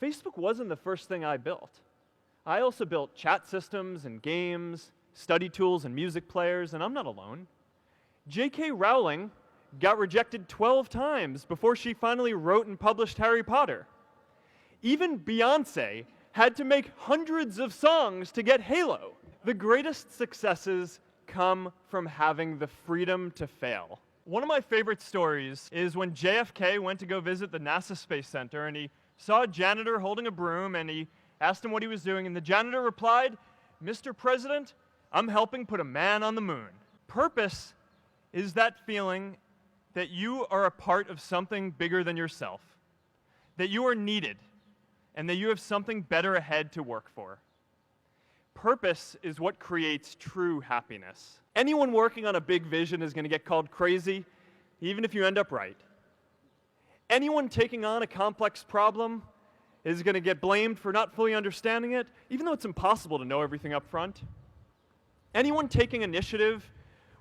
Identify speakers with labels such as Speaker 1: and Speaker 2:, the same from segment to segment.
Speaker 1: Facebook wasn't the first thing I built. I also built chat systems and games, study tools and music players, and I'm not alone. J.K. Rowling got rejected 12 times before she finally wrote and published Harry Potter. Even Beyoncé had to make hundreds of songs to get Halo. The greatest successes come from having the freedom to fail. One of my favorite stories is when JFK went to go visit the NASA Space Center, and he saw a janitor holding a broom, and he asked him what he was doing, and the janitor replied, "Mr. President, I'm helping put a man on the moon." Purpose is that feeling that you are a part of something bigger than yourself, that you are needed, and that you have something better ahead to work for. Purpose is what creates true happiness. Anyone working on a big vision is going to get called crazy, even if you end up right. Anyone taking on a complex problem is going to get blamed for not fully understanding it, even though it's impossible to know everything up front. Anyone taking initiative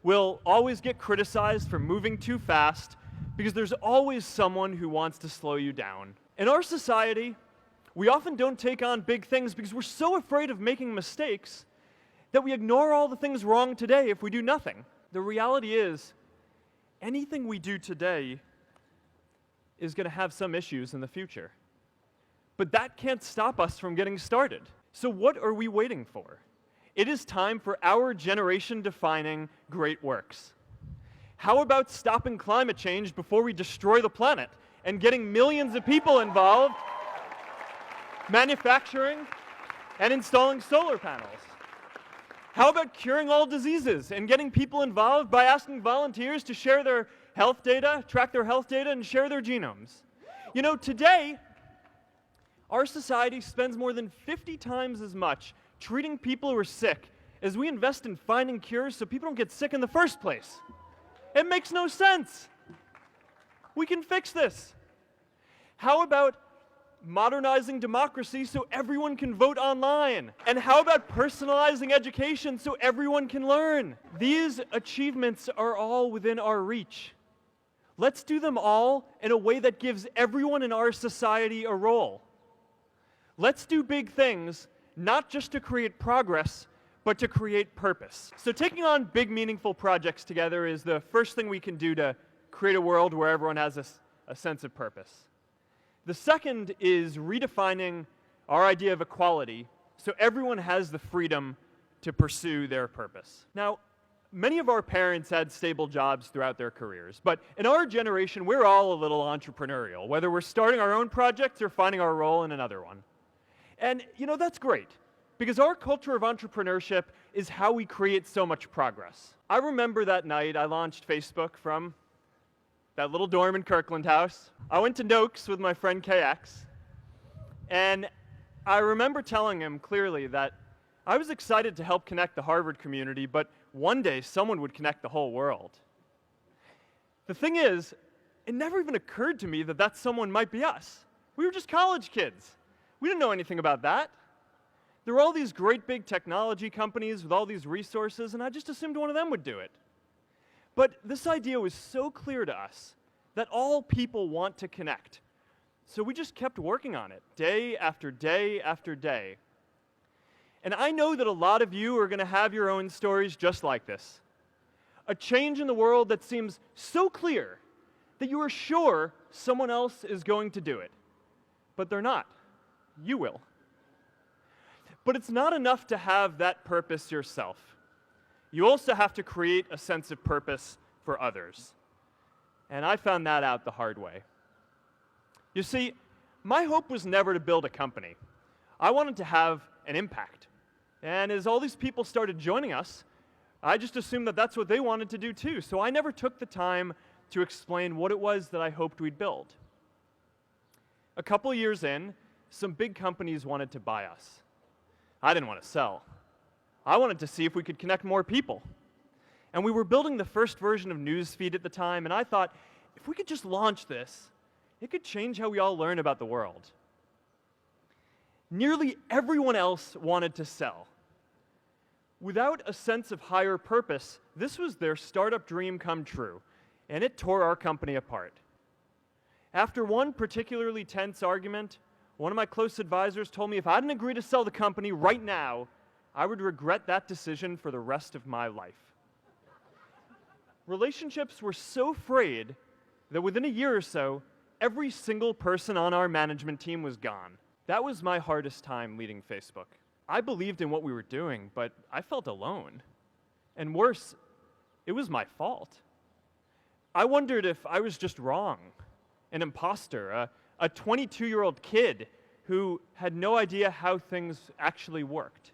Speaker 1: will always get criticized for moving too fast, because there's always someone who wants to slow you down. In our society, we often don't take on big things because we're so afraid of making mistakes that we ignore all the things wrong today if we do nothing. The reality is, anything we do today is going to have some issues in the future. But that can't stop us from getting started. So what are we waiting for? It is time for our generation-defining great works. How about stopping climate change before we destroy the planet and getting millions of people involved manufacturing and installing solar panels? How about curing all diseases and getting people involved by asking volunteers to share their health data, track their health data, and share their genomes? You know, today, our society spends more than 50 times as much treating people who are sick as we invest in finding cures so people don't get sick in the first place. It makes no sense. We can fix this. How about modernizing democracy so everyone can vote online? And how about personalizing education so everyone can learn? These achievements are all within our reach. Let's do them all in a way that gives everyone in our society a role. Let's do big things, not just to create progress, but to create purpose. So taking on big, meaningful projects together is the first thing we can do to create a world where everyone has a sense of purpose. The second is redefining our idea of equality so everyone has the freedom to pursue their purpose. Now, many of our parents had stable jobs throughout their careers, but in our generation, we're all a little entrepreneurial, whether we're starting our own projects or finding our role in another one. And, you know, that's great, because our culture of entrepreneurship is how we create so much progress. I remember that night I launched Facebook from that little dorm in Kirkland House. I went to Noakes with my friend KX, and I remember telling him clearly that I was excited to help connect the Harvard community, but one day someone would connect the whole world. The thing is, it never even occurred to me that that someone might be us. We were just college kids. We didn't know anything about that. There were all these great big technology companies with all these resources, and I just assumed one of them would do it. But this idea was so clear to us that all people want to connect. So we just kept working on it, day after day after day. And I know that a lot of you are going to have your own stories just like this. A change in the world that seems so clear that you are sure someone else is going to do it. But they're not. You will. But it's not enough to have that purpose yourself. You also have to create a sense of purpose for others. And I found that out the hard way. You see, my hope was never to build a company. I wanted to have an impact. And as all these people started joining us, I just assumed that that's what they wanted to do too. So I never took the time to explain what it was that I hoped we'd build. A couple years in, some big companies wanted to buy us. I didn't want to sell. I wanted to see if we could connect more people. And we were building the first version of Newsfeed at the time, and I thought, if we could just launch this, it could change how we all learn about the world. Nearly everyone else wanted to sell. Without a sense of higher purpose, this was their startup dream come true, and it tore our company apart. After one particularly tense argument, One of my close advisors told me if I didn't agree to sell the company right now, I would regret that decision for the rest of my life. Relationships were so frayed that within a year or so, every single person on our management team was gone. That was my hardest time leading Facebook. I believed in what we were doing, but I felt alone. And worse, it was my fault. I wondered if I was just wrong, an imposter, a 22-year-old kid who had no idea how things actually worked.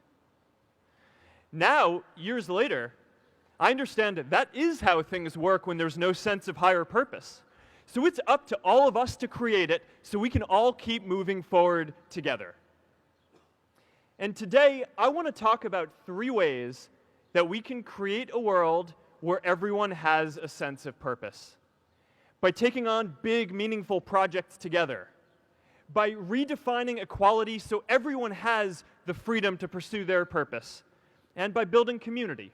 Speaker 1: Now, years later, I understand that is how things work when there's no sense of higher purpose. So it's up to all of us to create it so we can all keep moving forward together. And today, I want to talk about 3 ways that we can create a world where everyone has a sense of purpose. By taking on big, meaningful projects together. By redefining equality so everyone has the freedom to pursue their purpose. And by building community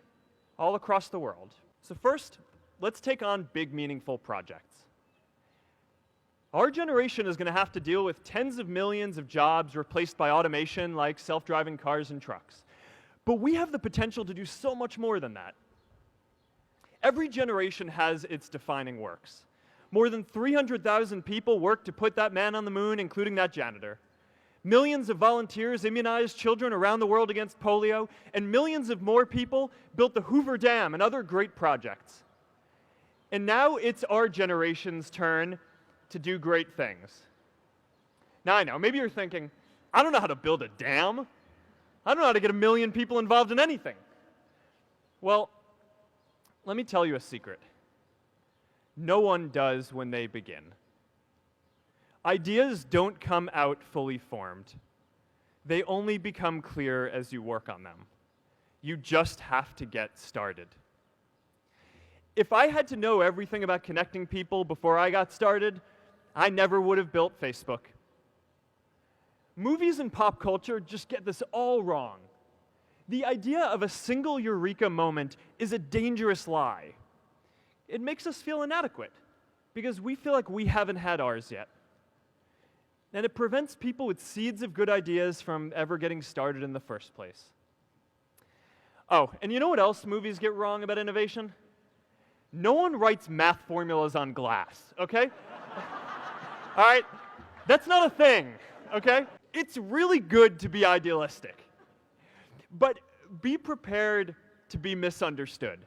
Speaker 1: all across the world. So first, let's take on big, meaningful projects. Our generation is going to have to deal with tens of millions of jobs replaced by automation like self-driving cars and trucks. But we have the potential to do so much more than that. Every generation has its defining works. More than 300,000 people worked to put that man on the moon, including that janitor. Millions of volunteers immunized children around the world against polio, and millions of more people built the Hoover Dam and other great projects. And now it's our generation's turn to do great things. Now I know, maybe you're thinking, I don't know how to build a dam. I don't know how to get 1 million people involved in anything. Well, let me tell you a secret. No one does when they begin. Ideas don't come out fully formed. They only become clear as you work on them. You just have to get started. If I had to know everything about connecting people before I got started, I never would have built Facebook. Movies and pop culture just get this all wrong. The idea of a single eureka moment is a dangerous lie. It makes us feel inadequate because we feel like we haven't had ours yet. And it prevents people with seeds of good ideas from ever getting started in the first place. Oh, and you know what else movies get wrong about innovation? No one writes math formulas on glass, okay? All right? That's not a thing, okay? It's really good to be idealistic, but be prepared to be misunderstood.